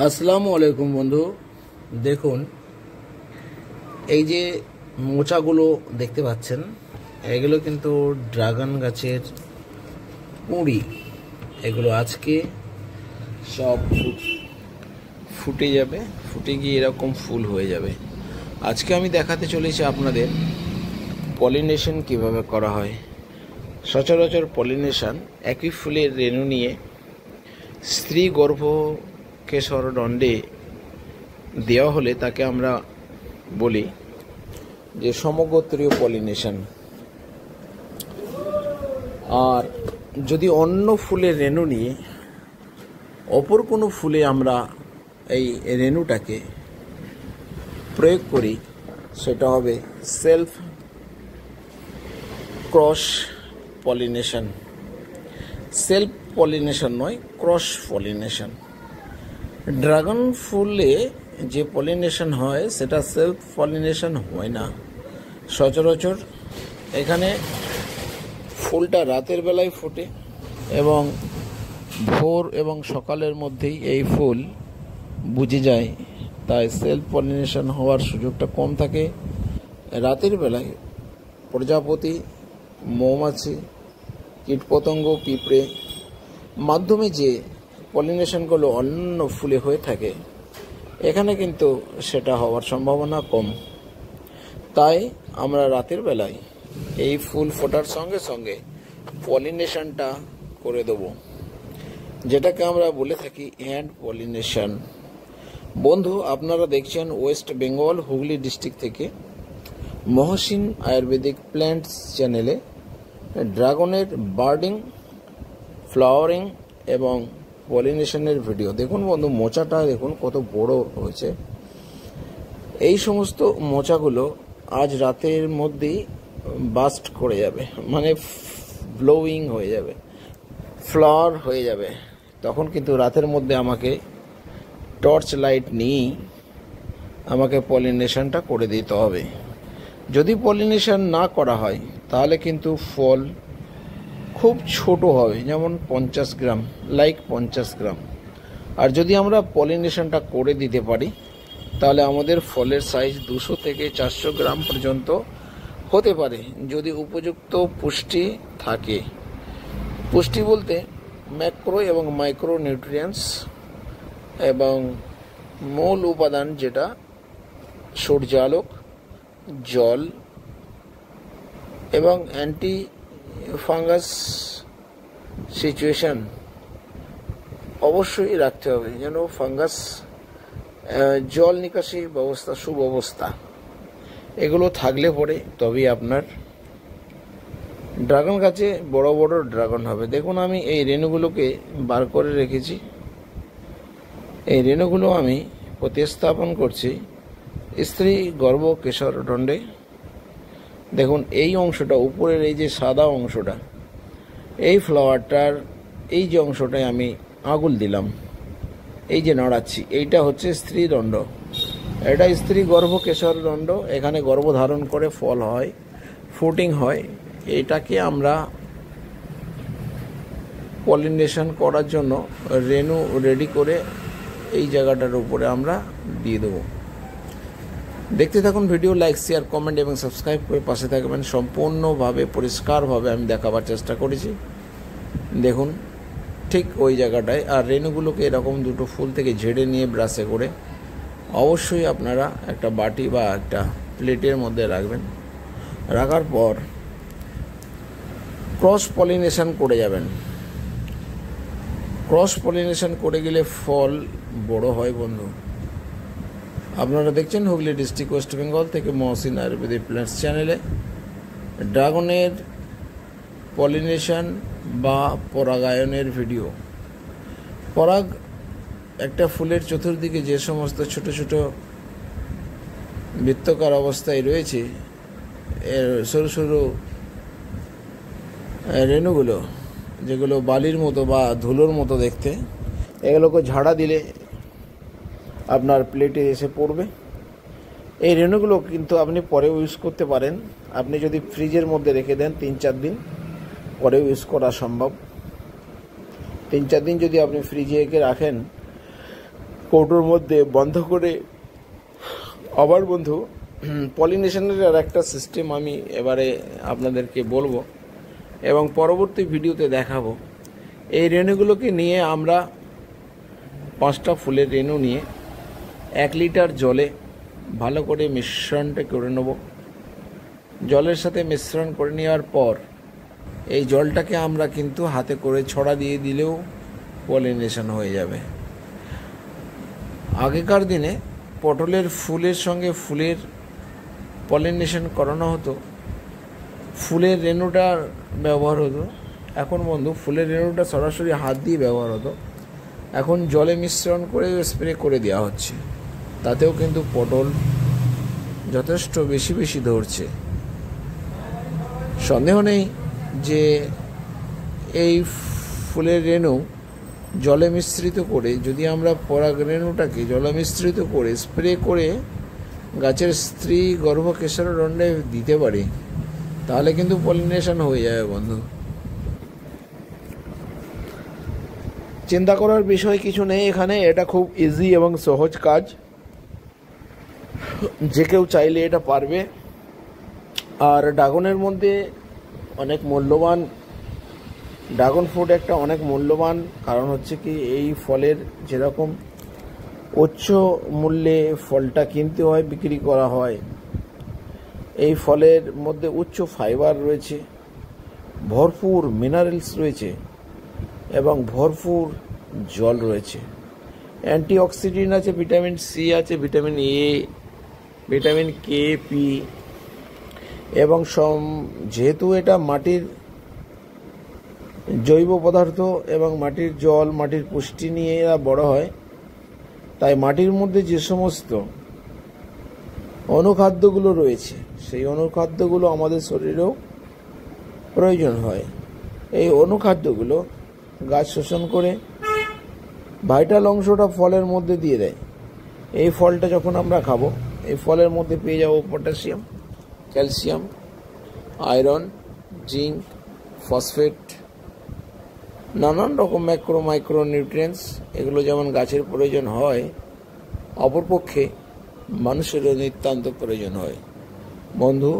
আসসালামু আলাইকুম বন্ধু। দেখুন, এই যে মোচাগুলো দেখতে পাচ্ছেন, এগুলো কিন্তু ড্রাগন গাছের কুঁড়ি। এগুলো আজকে সব ফুটে যাবে, ফুটে গিয়ে এরকম ফুল হয়ে যাবে। আজকে আমি দেখাতে চলেছি আপনাদের পলিনেশন কিভাবে করা হয়। সচরাচর পলিনেশন একই ফুলের রেণু নিয়ে স্ত্রী গর্ভকেশর দণ্ডে দেওয়া হলে তাকে আমরা বলি যে সমগোত্রীয় পলিনেশন। আর যদি অন্য ফুলের রেণু নিয়ে অপর কোনো ফুলে আমরা এই রেণুটাকে প্রয়োগ করি, সেটা হবে self cross pollination. Self pollination নয়, ক্রস পলিনেশন। ড্রাগন ফুলে যে পলিনেশন হয় সেটা সেলফ পলিনেশন হয় না। সচরাচর এখানে ফুলটা রাতের বেলায় ফোটে এবং ভোর এবং সকালের মধ্যেই এই ফুল বুঝে যায়, তাই সেলফ পলিনেশন হওয়ার সুযোগটা কম থাকে। রাতের বেলায় প্রজাপতি, মৌমাছি, কীটপতঙ্গ, পিঁপড়ে মাধ্যমে যে পলিনেশনগুলো অন্য ফুলে হয়ে থাকে, এখানে কিন্তু সেটা হওয়ার সম্ভাবনা কম। তাই আমরা রাতের বেলায় এই ফুল ফোটার সঙ্গে সঙ্গে পলিনেশনটা করে দেব, যেটাকে আমরা বলে থাকি হ্যান্ড পলিনেশন। বন্ধু, আপনারা দেখছেন ওয়েস্ট বেঙ্গল হুগলি ডিস্ট্রিক্ট থেকে মহসিন আয়ুর্বেদিক প্ল্যান্টস চ্যানেলে ড্রাগনের বার্ডিং, ফ্লাওয়ারিং এবং পলিনেশনের ভিডিও। দেখুন বন্ধু, মোচাটা দেখুন কত বড় হয়েছে। এই সমস্ত মোচাগুলো আজ রাতের মধ্যেই বাস্ট করে যাবে, মানে ব্লোয়িং হয়ে যাবে, ফ্লাওয়ার হয়ে যাবে। তখন কিন্তু রাতের মধ্যে আমাকে টর্চ লাইট নিয়েই আমাকে পলিনেশনটা করে দিতে হবে। যদি পলিনেশন না করা হয় তাহলে কিন্তু ফল খুব ছোট হবে, যেমন 50 গ্রাম, লাইক 50 গ্রাম। আর যদি আমরা পলিনেশনটা করে দিতে পারি তাহলে আমাদের ফলের সাইজ 200 থেকে 400 গ্রাম পর্যন্ত হতে পারে, যদি উপযুক্ত পুষ্টি থাকে। পুষ্টি বলতে ম্যাক্রো এবং মাইক্রো নিউট্রিয়েন্টস এবং মূল উপাদান যেটা সূর্যালোক, জল এবং অ্যান্টি ফাঙ্গাস সিচুয়েশন অবশ্যই রাখতে হবে, যেন ফাঙ্গাস, জল নিকাশি ব্যবস্থা, সুব্যবস্থা এগুলো থাকলে পরে তবেই আপনার ড্রাগন গাছে বড় বড় ড্রাগন হবে। দেখুন, আমি এই রেণুগুলোকে বার করে রেখেছি। এই রেণুগুলো আমি প্রতিস্থাপন করছি স্ত্রী গর্ভকেশর দণ্ডে। দেখুন, এই অংশটা, উপরের এই যে সাদা অংশটা, এই ফ্লাওয়ারটার এই যে অংশটায় আমি আঙুল দিলাম, এই যে নাড়াচ্ছি, এইটা হচ্ছে স্ত্রী দণ্ড। এটা স্ত্রী গর্ভকেশর দণ্ড। এখানে গর্ভধারণ করে ফল হয়, ফ্রুটিং হয়। এটাকে আমরা পলিনেশন করার জন্য রেণু রেডি করে এই জায়গাটার উপরে আমরা দিয়ে দেবো। দেখতে থাকুন ভিডিও, লাইক, শেয়ার, কমেন্ট এবং সাবস্ক্রাইব করে পাশে থাকবেন। সম্পূর্ণভাবে পরিষ্কারভাবে আমি দেখাবার চেষ্টা করেছি। দেখুন, ঠিক ওই জায়গাটায়। আর রেণুগুলোকে এরকম দুটো ফুল থেকে ঝেড়ে নিয়ে ব্রাশে করে অবশ্যই আপনারা একটা বাটি বা একটা প্লেটের মধ্যে রাখবেন। রাখার পর ক্রস পলিনেশন করে যাবেন। ক্রস পলিনেশন করে গেলে ফল বড় হয় বন্ধু। আপনারা দেখছেন হুগলি ডিস্ট্রিক্ট ওয়েস্ট বেঙ্গল থেকে মহসিন আয়ুর্বেদিক প্ল্যান্টস চ্যানেলে ড্রাগনের পলিনেশন বা পরাগায়নের ভিডিও। পরাগ একটা ফুলের চতুর্দিকে যে সমস্ত ছোট ছোট বৃত্তাকার অবস্থায় রয়েছে, এর সরু সরু রেণুগুলো, যেগুলো বালির মতো বা ধুলোর মতো দেখতে, এগুলোকে ঝাড়া দিলে আপনার প্লেটে এসে পড়বে। এই রেণুগুলো কিন্তু আপনি পরেও ইউজ করতে পারেন। আপনি যদি ফ্রিজের মধ্যে রেখে দেন 3-4 দিন, পরেও ইউজ করা সম্ভব। 3-4 দিন যদি আপনি ফ্রিজে রেখে রাখেন কৌটোর মধ্যে বন্ধ করে আবার বন্ধু পলিনেশনের আর একটা সিস্টেম আমি এবারে আপনাদেরকে বলবো এবং পরবর্তী ভিডিওতে দেখাবো। এই রেণুগুলোকে নিয়ে আমরা 5টা ফুলের রেণু নিয়ে 1 লিটার জলে ভালো করে মিশ্রণটা করে নেব। জলের সাথে মিশ্রণ করে নেওয়ার পর এই জলটাকে আমরা কিন্তু হাতে করে ছড়া দিয়ে দিলেও পলিনেশন হয়ে যাবে। আগেকার দিনে পটলের ফুলের সঙ্গে ফুলের পলিনেশন করানো হতো, ফুলের রেণুটার ব্যবহার হতো। এখন বন্ধু ফুলের রেণুটা সরাসরি হাত দিয়ে ব্যবহার হতো, এখন জলে মিশ্রণ করে স্প্রে করে দেওয়া হচ্ছে। তাতেও কিন্তু পটল যথেষ্ট বেশি বেশি ধরছে। সন্দেহ নেই যে এই ফুলের রেণু জলে মিশ্রিত করে যদি আমরা পরাগ রেণুটাকে জলে মিশ্রিত করে স্প্রে করে গাছের স্ত্রী গর্ভকেশরদণ্ডে দিতে পারি, তাহলে কিন্তু পলিনেশন হয়ে যাবে বন্ধু। চিন্তা করার বিষয় কিছু নেই এখানে, এটা খুব ইজি এবং সহজ কাজ, যে কেউ চাইলে এটা পারবে। আর ড্রাগনের মধ্যে অনেক মূল্যবান, ড্রাগন ফ্রুট একটা অনেক মূল্যবান কারণ হচ্ছে কি এই ফলের যেরকম উচ্চ মূল্যে ফলটা কিনতে হয়, বিক্রি করা হয়, এই ফলের মধ্যে উচ্চ ফাইবার রয়েছে, ভরপুর মিনারেলস রয়েছে এবং ভরপুর জল রয়েছে, অ্যান্টিঅক্সিডেন্ট আছে, ভিটামিন সি আছে, vitamin A, vitamin K, P এবং যেহেতু এটা মাটির জৈব পদার্থ এবং মাটির জল, মাটির পুষ্টি নিয়ে এরা বড় হয়, তাই মাটির মধ্যে যে সমস্ত অনুখাদ্যগুলো রয়েছে সেই অনুখাদ্যগুলো আমাদের শরীরেও প্রয়োজন হয়। এই অনুখাদ্যগুলো গাছ শোষণ করে ভাইটাল অংশটা ফলের মধ্যে দিয়ে দেয়। এই ফলটা যখন আমরা খাবো, এই ফলের মধ্যে পেয়ে যাব potassium, calcium, iron, zinc, phosphate, নানান রকম ম্যাক্রো মাইক্রো নিউট্রিয়েন্টস। এগুলো যেমন গাছের প্রয়োজন হয়, অপরপক্ষে মানুষেরও নিতান্ত প্রয়োজন হয়। বন্ধু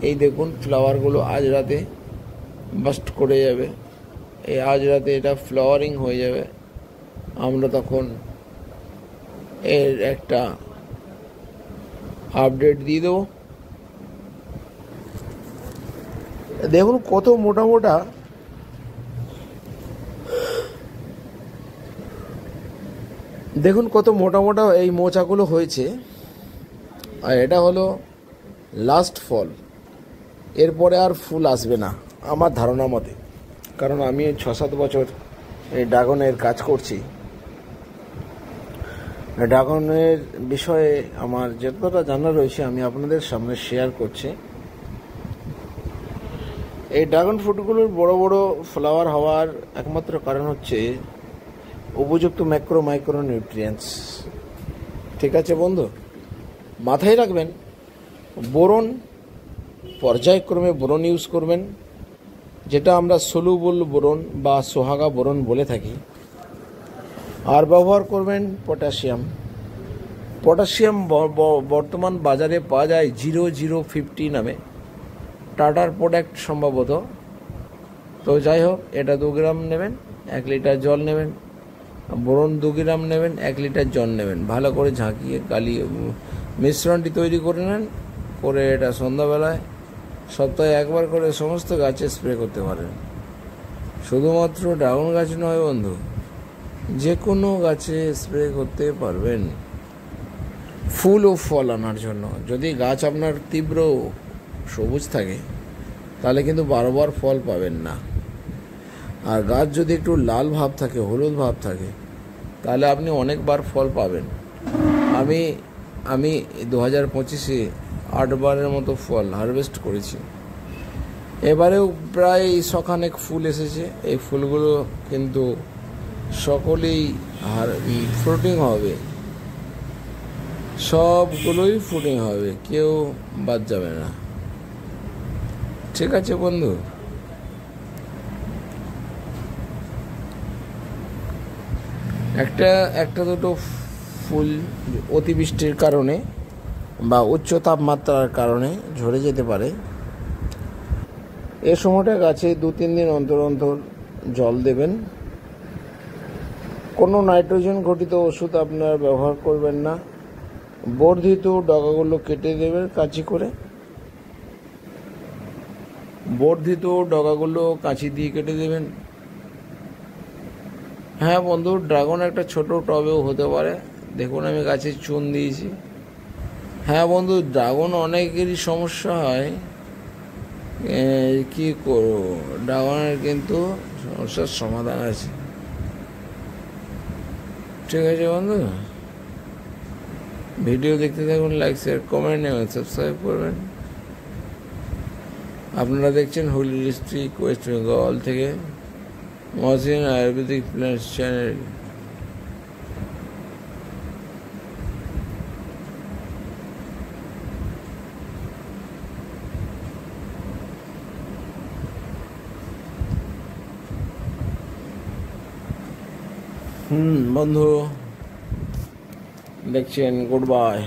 এই দেখুন ফ্লাওয়ারগুলো আজ রাতে বাস্ট করে যাবে, এই আজ রাতে এটা ফ্লাওয়ারিং হয়ে যাবে, আমরা তখন এর একটা আপডেট দিয়ে দেবো। দেখুন কত মোটা মোটা এই মোচাগুলো হয়েছে। আর এটা হলো লাস্ট ফল, এরপরে আর ফুল আসবে না আমার ধারণা মতে, কারণ আমি 6-7 বছর এই ড্রাগনের কাজ করছি। ড্রাগনের বিষয়ে আমার যতটা জানা রয়েছে আমি আপনাদের সামনে শেয়ার করছি। এই ড্রাগন ফ্রুটগুলোর বড় বড় ফ্লাওয়ার হওয়ার একমাত্র কারণ হচ্ছে উপযুক্ত ম্যাক্রো মাইক্রো নিউট্রিয়েন্টস। ঠিক আছে বন্ধু, মাথায় রাখবেন বোরন পর্যায়ক্রমে বোরন ইউজ করবেন, যেটা আমরা সলুবল বোরন বা সোহাগা বোরন বলে থাকি। আর ব্যবহার করবেন পটাশিয়াম বর্তমান বাজারে পাওয়া যায় 0050 নামে, টাটার প্রোডাক্ট সম্ভবত। তো যাই হোক, এটা 2 গ্রাম নেবেন, 1 লিটার জল নেবেন, বোরন 2 গ্রাম নেবেন, 1 লিটার জল নেবেন, ভালো করে ঝাঁকিয়ে গালিয়ে মিশ্রণটি তৈরি করে নেন। করে এটা সন্ধ্যাবেলায় সপ্তাহে 1 বার করে সমস্ত গাছে স্প্রে করতে পারেন। শুধুমাত্র ড্রাগন গাছ নয় বন্ধু, যে কোনো গাছে স্প্রে করতে পারবেন ফুল ও ফল আনার জন্য। যদি গাছ আপনার তীব্র সবুজ থাকে তাহলে কিন্তু 12 বার ফল পাবেন না, আর গাছ যদি একটু লাল ভাব থাকে, হলুদ ভাব থাকে, তাহলে আপনি অনেকবার ফল পাবেন। আমি 2025-এ 8 বারের মতো ফল হারভেস্ট করেছি। এবারেও প্রায় শখানেক ফুল এসেছে। এই ফুলগুলো কিন্তু সকলেই ফ্রুটিং হবে, সবগুলোই ফ্রুটিং হবে, কেউ বাদ যাবে না। ঠিক আছে বন্ধু, একটা দুটো ফুল অতিবৃষ্টির কারণে বা উচ্চ তাপমাত্রার কারণে ঝরে যেতে পারে। এ সময়টা গাছে 2-3 দিন অন্তর অন্তর জল দেবেন। কোনো নাইট্রোজেন ঘটিত ওষুধ আপনারা ব্যবহার করবেন না। বর্ধিত ডগাগুলো কেটে দেবেন কাঁচি করে। বর্ধিত ডগাগুলো কাঁচি দিয়ে কেটে দেবেন। হ্যাঁ বন্ধু, ড্রাগন একটা ছোট টবেও হতে পারে। দেখুন আমি গাছে চুন দিয়েছি। হ্যাঁ বন্ধু, ড্রাগন অনেকেরই সমস্যা হয়, কি করবো, ড্রাগনের কিন্তু সমস্যার সমাধান আছে। ঠিক আছে বন্ধু, ভিডিও দেখতে থাকুন, লাইক শেয়ার কমেন্ট এবং সাবস্ক্রাইব করবেন। আপনারা দেখছেন হুগলি ডিস্ট্রিক্ট ওয়েস্ট বেঙ্গল থেকে মহসিন আয়ুর্বেদিক প্ল্যান্টস চ্যানেল। বন্ধু দেখছেন, গুড বাই।